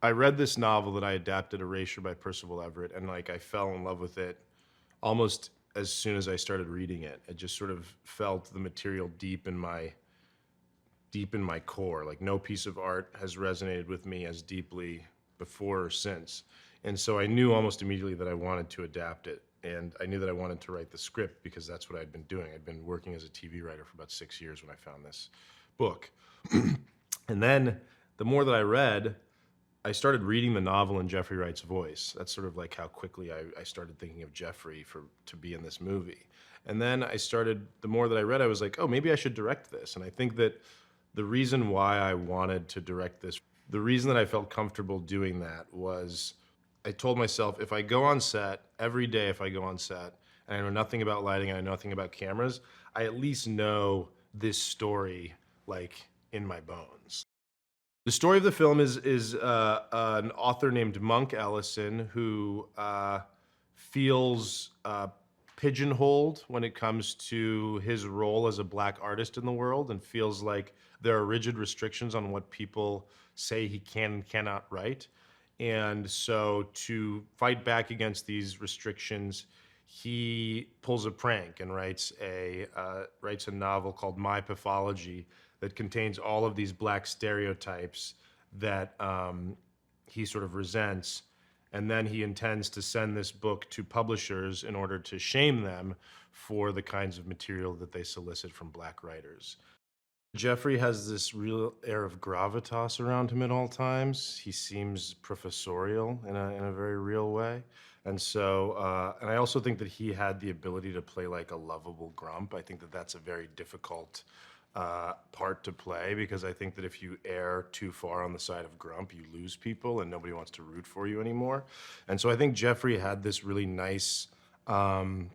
I read this novel that I adapted, Erasure by Percival Everett, and like I fell in love with it almost as soon as I started reading it. It just sort of felt the material deep in my core. Like no piece of art has resonated with me as deeply before or since. And so I knew almost immediately that I wanted to adapt it. And I knew that I wanted to write the script because that's what I'd been doing. I'd been working as a TV writer for about 6 years when I found this book. And then the more that I read, I started reading the novel in Jeffrey Wright's voice. That's sort of like how quickly I started thinking of Jeffrey to be in this movie. And then the more that I read, I was like, oh, maybe I should direct this. And I think that the reason why I wanted to direct this, the reason that I felt comfortable doing that was I told myself if I go on set, every day if I go on set, and I know nothing about lighting, I know nothing about cameras, I at least know this story like in my bones. The story of the film is an author named Monk Ellison who feels pigeonholed when it comes to his role as a black artist in the world, and feels like there are rigid restrictions on what people say he can and cannot write. And so, to fight back against these restrictions, he pulls a prank and writes a novel called My Pathology that contains all of these black stereotypes that he sort of resents. And then he intends to send this book to publishers in order to shame them for the kinds of material that they solicit from black writers. Jeffrey has this real air of gravitas around him at all times. He seems professorial in a very real way. And so, and I also think that he had the ability to play like a lovable grump. I think that that's a very difficult part to play, because I think that if you err too far on the side of grump, you lose people and nobody wants to root for you anymore. And so I think Jeffrey had this really nice blend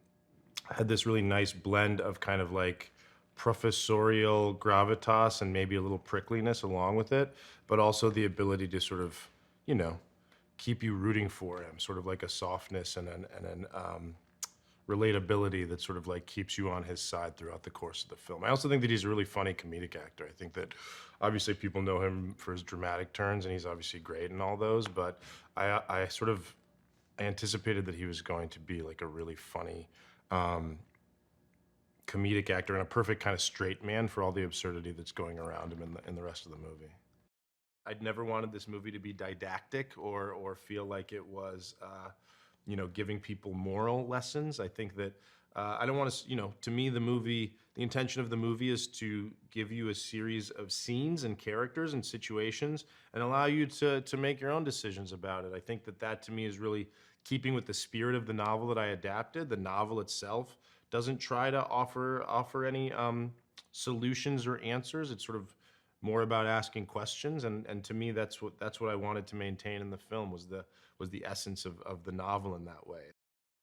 of kind of like professorial gravitas and maybe a little prickliness along with it, but also the ability to sort of, you know, keep you rooting for him, sort of like a softness and an relatability that sort of like keeps you on his side throughout the course of the film. I also think that he's a really funny comedic actor. I think that obviously people know him for his dramatic turns, and he's obviously great in all those, but I sort of anticipated that he was going to be like a really funny um, comedic actor and a perfect kind of straight man for all the absurdity that's going around him in the rest of the movie. I'd never wanted this movie to be didactic or feel like it was, giving people moral lessons. I think that I don't want to, to me, the intention of the movie is to give you a series of scenes and characters and situations and allow you to make your own decisions about it. I think that that to me is really keeping with the spirit of the novel that I adapted. The novel itself doesn't try to offer any solutions or answers. It's sort of more about asking questions, and to me that's what I wanted to maintain in the film was the essence of the novel in that way.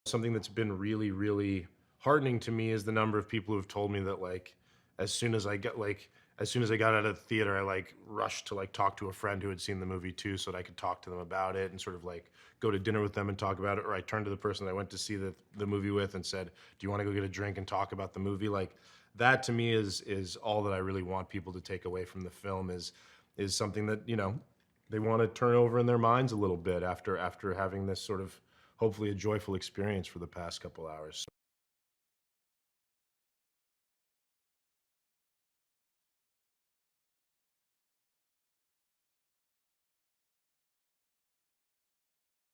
Something that's been really heartening to me is the number of people who have told me that like as soon as I got out of the theater, I like rushed to like talk to a friend who had seen the movie too, so that I could talk to them about it and sort of like go to dinner with them and talk about it. Or I turned to the person that I went to see the movie with and said, "Do you want to go get a drink and talk about the movie?" Like that to me is all that I really want people to take away from the film is something that they want to turn over in their minds a little bit after having this sort of hopefully a joyful experience for the past couple hours.